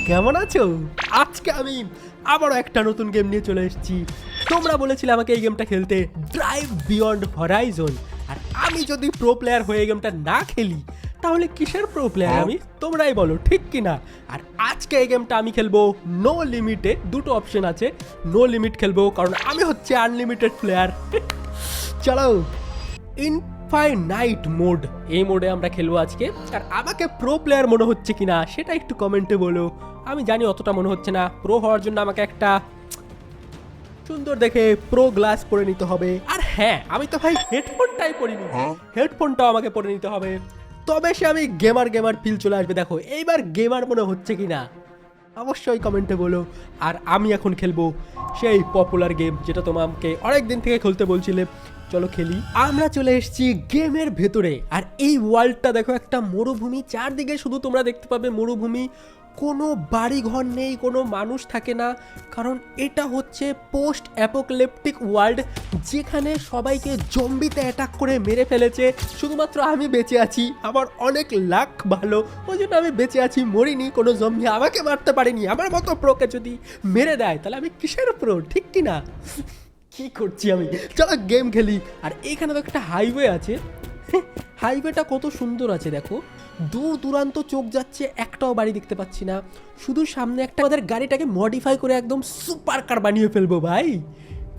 কেমন আছো? আজকে আমি আবারও একটা নতুন গেম নিয়ে চলে এসেছি। তোমরা বলেছিলে আমাকে এই গেমটা খেলতে, ড্রাইভ বিয়ন্ড হরাইজন। আর আমি যদি প্রো প্লেয়ার হয়ে এই গেমটা না খেলি তাহলে কিসের প্রো প্লেয়ার আমি? তোমরাই বলো, ঠিক কি না? আর আজকে এই গেমটা আমি খেলবো নো লিমিটে। দুটো অপশন আছে, নো লিমিট খেলবো কারণ আমি হচ্ছে আনলিমিটেড প্লেয়ার। চলো ইনফাইনাইট মোড, এই মোডে আমরা খেলবো আজকে। আর আমাকে প্রো প্লেয়ার মনে হচ্ছে কিনা সেটা একটু কমেন্টে বলো। আমি জানি অতটা মনে হচ্ছে না। প্রো হওয়ার জন্য আমাকে একটা সুন্দর দেখে প্রো গ্লাস পরে নিতে হবে। আর হ্যাঁ, আমি তো ভাই হেডফোনটাই পরিনি, হেডফোনটাও আমাকে পরে নিতে হবে। তবে সে আমি গেমার গেমার ফিল চলে আসবে। দেখো এইবার গেমার মনে হচ্ছে কিনা অবশ্যই কমেন্টে বলো। আর আমি এখন খেলবো সেই পপুলার গেম যেটা তোমাকে অনেক দিন থেকে খেলতে বলছিলে। চলো খেলি। আমরা চলে এসেছি গেমের ভেতরে। আর এই ওয়ার্ল্ডটা দেখো, একটা মরুভূমি, চারদিকে শুধু তোমরা দেখতে পাবে মরুভূমি। কোনো বাড়ি ঘর নেই, কোনো মানুষ থাকে না, কারণ এটা হচ্ছে পোস্ট অ্যাপোক্যালিপটিক ওয়ার্ল্ড, যেখানে সবাইকে জম্বিতে অ্যাটাক করে মেরে ফেলেছে। শুধুমাত্র আমি বেঁচে আছি, আমার অনেক লাক ভালো, ওই জন্য আমি বেঁচে আছি, মরিনি। কোনো জম্বি আমাকে মারতে পারেনি। আমার মতো প্রোকে যদি মেরে দেয় তাহলে আমি কিসের প্রো, ঠিক কি না? কি করছি আমি? চলো গেম খেলি। আর এখানে তো একটা হাইওয়ে আছে। হাইওয়েটা কত সুন্দর আছে দেখো, দূর দূরান্ত চোখ যাচ্ছে, একটাও বাড়ি দেখতে পাচ্ছি না। শুধু সামনে একটা আমাদের গাড়িটাকে মডিফাই করে একদম সুপার কার বানিয়ে ফেলবো ভাই।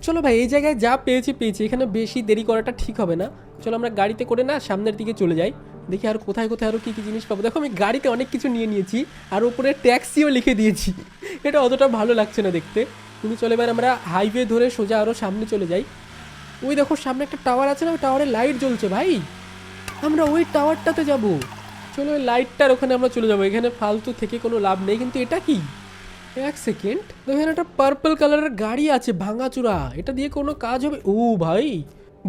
চলো ভাই, এই জায়গায় যা পেয়েছি পেয়েছি, এখানে বেশি দেরি করাটা ঠিক হবে না। চলো আমরা গাড়িতে করে না সামনের দিকে চলে যাই, দেখি আর কোথায় কোথায় আরও কী কী জিনিস পাবো। দেখো আমি গাড়িতে অনেক কিছু নিয়ে নিয়েছি, আর উপরে ট্যাক্সিও লিখে দিয়েছি। এটা অতটা ভালো লাগছে না দেখতে। কিন্তু চলে এবার আমরা হাইওয়ে ধরে সোজা আরও সামনে চলে যাই। ওই দেখো সামনে একটা টাওয়ার আছে না, ওই টাওয়ারে লাইট জ্বলছে ভাই। আমরা ওই টাওয়ারটাতে যাব। চলো ওই লাইটটার ওখানে আমরা চলে যাবো। এখানে ফালতু থেকে কোনো লাভ নেই। কিন্তু এটা কি, এক সেকেন্ড, এখানে একটা পার্পল কালারের গাড়ি আছে ভাঙাচুরা, এটা দিয়ে কোনো কাজ হবে? ও ভাই,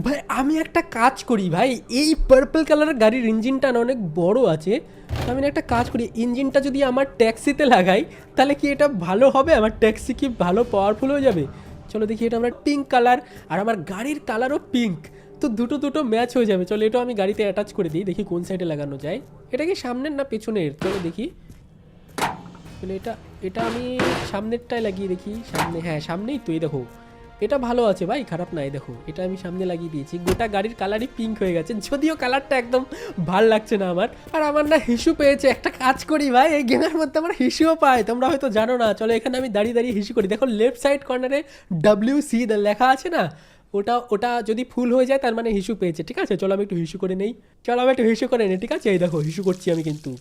ভাই আমি একটা কাজ করি ভাই, এই পার্পল কালারের গাড়ির ইঞ্জিনটা না অনেক বড় আছে। আমি না একটা কাজ করি, ইঞ্জিনটা যদি আমার ট্যাক্সিতে লাগাই তাহলে কি এটা ভালো হবে? আমার ট্যাক্সি কি ভালো পাওয়ারফুল হয়ে যাবে? চলো দেখি, এটা আমরা পিঙ্ক কালার, আর আমার গাড়ির কালারও পিঙ্ক, তো দুটো দুটো ম্যাচ হয়ে যাবে। চলো এটা আমি গাড়িতে অ্যাটাচ করে দিই, দেখি কোন সাইডে লাগানো যায়। এটা কি সামনের না পেছনের? চলো দেখি। এটা এটা আমি সামনেরটায় লাগিয়ে দেখি। সামনে, হ্যাঁ সামনেই তো। এই দেখো এটা ভালো আছে ভাই, খারাপ নাই। দেখো এটা আমি সামনে লাগিয়ে দিয়েছি, গোটা গাড়ির কালারই পিঙ্ক হয়ে গেছে, যদিও কালারটা একদম ভাল লাগছে না আমার। আর আমার না হিসু পেয়েছে। একটা কাজ করি ভাই, এই গেমের মধ্যে আমার হিসুও পায়, তোমরা হয়তো জানো না। চলো এখানে আমি দাঁড়িয়ে দাঁড়িয়ে হিসু করি। দেখো লেফট সাইড কর্নারে WC লেখা আছে না, ওটা ওটা যদি ফুল হয়ে যায় তার মানে হিসু পেয়েছে। ঠিক আছে, চলো আমি একটু হিসু করে নেই। চলো আমি একটু হিসু করে নেই, ঠিক আছে? এই দেখো হিসু করছি আমি, কিন্তু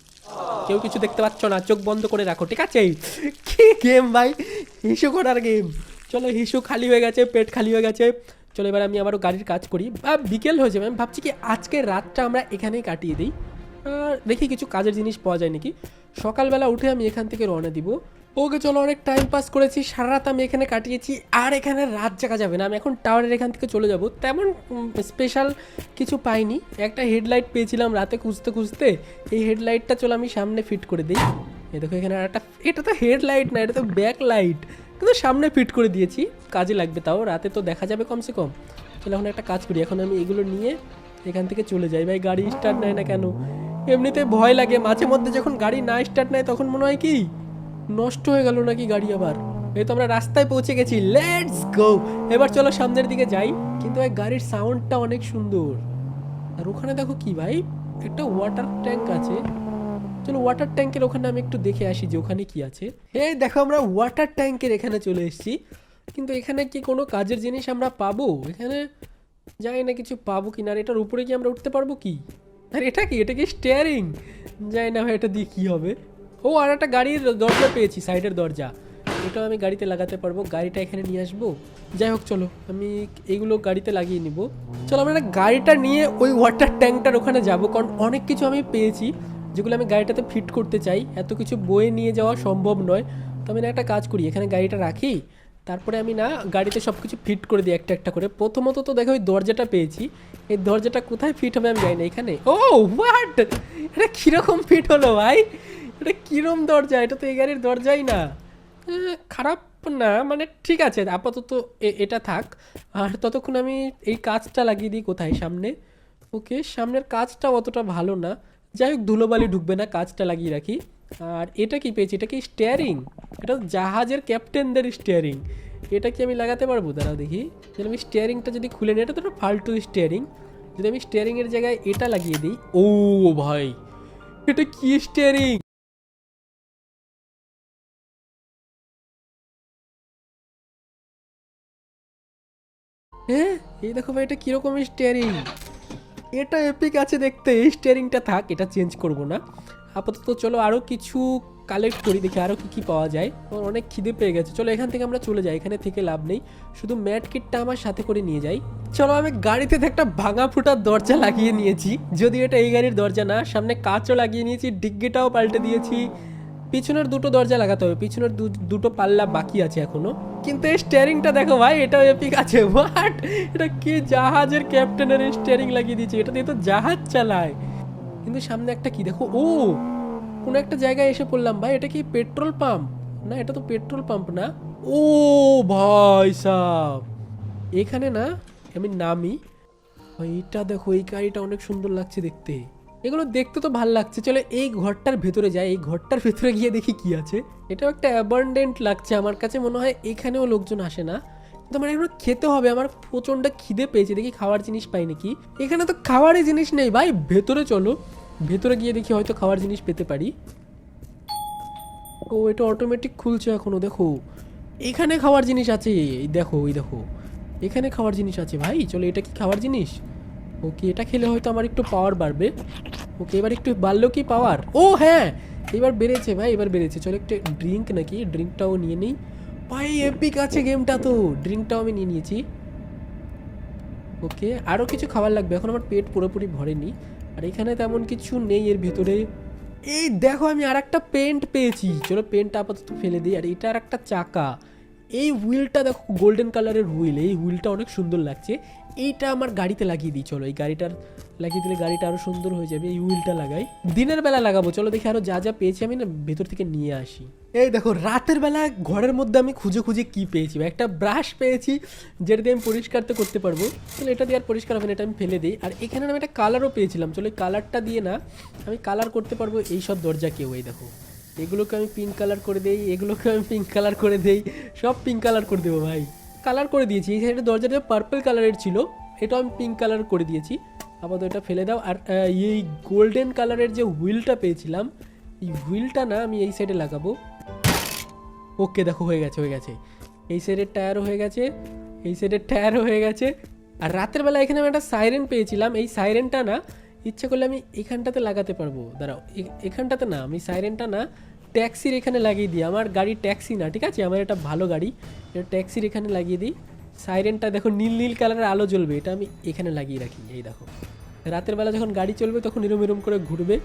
কেউ কিছু দেখতে পাচ্ছ না, চোখ বন্ধ করে রাখো, ঠিক আছে? কি গেম ভাই, হিসু করার গেম। চলো হিসু খালি হয়ে গেছে, পেট খালি হয়ে গেছে। চলো এবার আমি আবারও গাড়ির কাজ করি। বিকেল হয়ে যাবে, আমি ভাবছি কি আজকের রাতটা আমরা এখানেই কাটিয়ে দিই। দেখি কিছু কাজের জিনিস পাওয়া যায় নাকি। সকালবেলা উঠে আমি এখান থেকে রওনা দিব। ওকে চলো, অনেক টাইম পাস করেছি, সারা রাত আমি এখানে কাটিয়েছি, আর এখানে রাত জাগা যাবে না। আমি এখন টাওয়ারের এখান থেকে চলে যাব। তেমন স্পেশাল কিছু পাইনি, একটা হেডলাইট পেয়েছিলাম রাতে খুঁজতে খুঁজতে। এই হেডলাইটটা চলো আমি সামনে ফিট করে দিই। এই দেখো এখানে একটা, এটা তো হেডলাইট না, এটা তো ব্যাক লাইট, কিন্তু সামনে ফিট করে দিয়েছি, কাজে লাগবে, তাও রাতে তো দেখা যাবে কমসে কম। চলো এখন একটা কাজ করি, এখন আমি এগুলো নিয়ে এখান থেকে চলে যাই। ভাই গাড়ি স্টার্ট নেয় না কেন? এমনিতে ভয় লাগে মাঝে মধ্যে, যখন গাড়ি না স্টার্ট নেয় তখন মনে হয় কি নষ্ট হয়ে গেল নাকি গাড়ি আবার। এই তো আমরা রাস্তায় পৌঁছে গেছি, লেটস গো। এবার চলো সামনের দিকে যাই। কিন্তু ভাই গাড়ির সাউন্ডটা অনেক সুন্দর। আর ওখানে দেখো কি ভাই, একটা ওয়াটার ট্যাঙ্ক আছে। চলো ওয়াটার ট্যাঙ্কের ওখানে আমি একটু দেখে আসি যে ওখানে কি আছে। এই দেখো আমরা ওয়াটার ট্যাঙ্কের এখানে চলে এসেছি, কিন্তু এখানে কি কোনো কাজের জিনিস আমরা পাবো? এখানে জানি না কিছু পাবো কিনা। আর এটার উপরে কি আমরা উঠতে পারবো কি? আর এটা কি, এটা কি স্টিয়ারিং? জানি না ভাই এটা দিয়ে কী হবে। ও আর একটা গাড়ির দরজা পেয়েছি, সাইডের দরজা, এটাও আমি গাড়িতে লাগাতে পারবো। গাড়িটা এখানে নিয়ে আসবো। যাই হোক চলো আমি এইগুলো গাড়িতে লাগিয়ে নিব। চলো আমরা গাড়িটা নিয়ে ওই ওয়াটার ট্যাঙ্কটার ওখানে যাব, কারণ অনেক কিছু আমি পেয়েছি যেগুলো আমি গাড়িটাতে ফিট করতে চাই। এত কিছু বয়ে নিয়ে যাওয়া সম্ভব নয়। তো আমি না একটা কাজ করি, এখানে গাড়িটা রাখি, তারপরে আমি না গাড়িতে সব কিছু ফিট করে দিই একটা একটা করে। প্রথমত তো দেখো ওই দরজাটা পেয়েছি, এই দরজাটা কোথায় ফিট হবে আমি জানি না। এখানে, ও হোয়াট, এটা কীরকম ফিট হলো ভাই? এটা কীরকম দরজা? এটা তো এই গাড়ির দরজাই না। খারাপ না, মানে ঠিক আছে আপাতত এটা থাক। আর ততক্ষণ আমি এই কাজটা লাগিয়ে দিই কোথায়, সামনে। ওকে সামনের কাজটা অতটা ভালো না, যাই হোক ধুলোবালি ঢুকবে না, কাজটা লাগিয়ে রাখি। আর এটা কি পেয়েছি, এটা কি স্টিয়ারিং? এটা তো জাহাজের ক্যাপ্টেনদের স্টিয়ারিং। এটা কি আমি লাগাতে পারবো? দাঁড়াও দেখি। তাহলে আমি স্টিয়ারিংটা যদি খুলে নিই, এটা তো একটা ফালতু স্টিয়ারিং। যদি আমি স্টিয়ারিংয়ের জায়গায় এটা লাগিয়ে দিই, ও ভাই এটা কি স্টিয়ারিং! হ্যাঁ, এই দেখো ভাই এটা কিরকম স্টিয়ারিং! এটা এপিক আছে দেখতে। এই স্টিয়ারিংটা থাক, এটা চেঞ্জ করব না আপাতত। চলো আরও কিছু কালেক্ট করি, দেখি আরও কী কী পাওয়া যায়। আমার অনেক খিদে পেয়ে গেছে, চলো এখান থেকে আমরা চলে যাই, এখানে থেকে লাভ নেই। শুধু ম্যাট কিটটা আমার সাথে করে নিয়ে যাই। চলো আমি গাড়িতে একটা ভাঙা ফুটার দরজা লাগিয়ে নিয়েছি, যদি এটা এই গাড়ির দরজা না। সামনে কাঁচও লাগিয়ে নিয়েছি, ডিগ্গিটাও পাল্টে দিয়েছি। পিছনের দুটো দরজা লাগাতে হবে, পিছনের দুটো পাল্লা বাকি আছে এখনো। কিন্তু এই স্টিয়ারিংটা দেখো ভাই, এটাও এপিক আছে। বাট এটা কি জাহাজের ক্যাপ্টেনের স্টিয়ারিং লাগিয়ে দিয়েছে, এটা দিয়ে তো জাহাজ চালায়। কিন্তু সামনে একটা কি দেখো, ও কোনো একটা জায়গায় এসে পড়লাম ভাই। এটা কি পেট্রোল পাম্প? না, এটা তো পেট্রোল পাম্প না। ও ভাই সাব, এখানে না আমি নামি। এইটা দেখো, এই গাড়িটা অনেক সুন্দর লাগছে দেখতে। এগুলো দেখতে তো ভাল লাগছে। চলো এই ঘরটার ভেতরে যাই, এই ঘরটার ভেতরে গিয়ে দেখি কি আছে। এটাও একটা অ্যাবান্ডেন্ট লাগছে আমার কাছে, মনে হয় এখানেও লোকজন আসে না। কিন্তু আমার এগুলো খেতে হবে, আমার প্রচণ্ড খিদে পেয়েছে, দেখি খাওয়ার জিনিস পাই নাকি। এখানে তো খাওয়ারই জিনিস নেই ভাই, ভেতরে চলো, ভেতরে গিয়ে দেখি হয়তো খাওয়ার জিনিস পেতে পারি। ও এটা অটোমেটিক খুলছে এখনো, দেখো এখানে খাওয়ার জিনিস আছে। এই দেখো, ওই দেখো এখানে খাওয়ার জিনিস আছে ভাই। চলো এটা কি খাওয়ার জিনিস? ওকে, এটা খেলে হয়তো আমার একটু পাওয়ার বাড়বে। ওকে, এবার একটু বাড়লো কি পাওয়ার? ও হ্যাঁ, এবার বেড়েছে ভাই, এবার বেড়েছে। চলো একটা ড্রিঙ্ক নাকি, ড্রিঙ্কটাও নিয়ে নিই। ভাই এপিক আছে গেমটা তো, ড্রিঙ্কটাও আমি নিয়ে নিয়েছি। ওকে, আরও কিছু খাবার লাগবে, এখন আমার পেট পুরোপুরি ভরেনি। আর এখানে তেমন কিছু নেই এর ভিতরে। এই দেখো আমি আর একটা পেন্ট পেয়েছি, চলো পেন্টটা আপাতত ফেলে দিই। আর এটা আর একটা চাকা, এই হুইলটা দেখো গোল্ডেন কালারের হুইল, এই হুইলটা অনেক সুন্দর লাগছে। এইটা আমার গাড়িতে লাগিয়ে দিই, চলো এই গাড়িটার লাগিয়ে দিলে গাড়িটা আরও সুন্দর হয়ে যাবে। এই হুইলটা লাগাই, দিনের বেলা লাগাবো। চলো দেখি আরও যা যা পেয়েছি আমি না ভেতর থেকে নিয়ে আসি। এই দেখো রাতের বেলা ঘরের মধ্যে আমি খুঁজে খুঁজে কি পেয়েছি, একটা ব্রাশ পেয়েছি যেটা দিয়ে আমি পরিষ্কার তো করতে পারবো। চলো এটা দিয়ে আর পরিষ্কার হবে না, এটা আমি ফেলে দিই। আর এখানে আমি একটা কালারও পেয়েছিলাম, চলো এই কালারটা দিয়ে না আমি কালার করতে পারবো এই সব দরজাকেও। এই দেখো এগুলোকে আমি পিঙ্ক কালার করে দেই, এগুলোকে আমি পিঙ্ক কালার করে দেই, সব পিঙ্ক কালার করে দেবো ভাই। কালার করে দিয়েছি। এই সাইডের দরজাটা পার্পল কালারের ছিল, এটাও আমি পিঙ্ক কালার করে দিয়েছি। আপাতত এটা ফেলে দাও। আর এই গোল্ডেন কালারের যে হুইলটা পেয়েছিলাম, এই হুইলটা না আমি এই সাইডে লাগাবো। ওকে দেখো হয়ে গেছে, হয়ে গেছে। এই সাইডের টায়ারও হয়ে গেছে, এই সাইডের টায়ারও হয়ে গেছে। আর রাতের বেলা এখানে আমি একটা সাইরেন পেয়েছিলাম, এই সাইরেনটা না ইচ্ছে করলে আমি এখানটাতে লাগাতে পারবো। দাঁড়াও, এখানটাতে না, আমি সাইরেনটা না ট্যাক্সির এখানে লাগিয়ে দিই। আমার গাড়ি ট্যাক্সি না, ঠিক আছে, আমার এটা ভালো গাড়ি, এটা ট্যাক্সির এখানে লাগিয়ে দিই। সাইরেনটা দেখো নীল নীল কালারের আলো জ্বলবে, এটা আমি এখানে লাগিয়ে রাখি। এই দেখো রাতের বেলা যখন গাড়ি চলবে তখন এরম এরম করে ঘুরবে।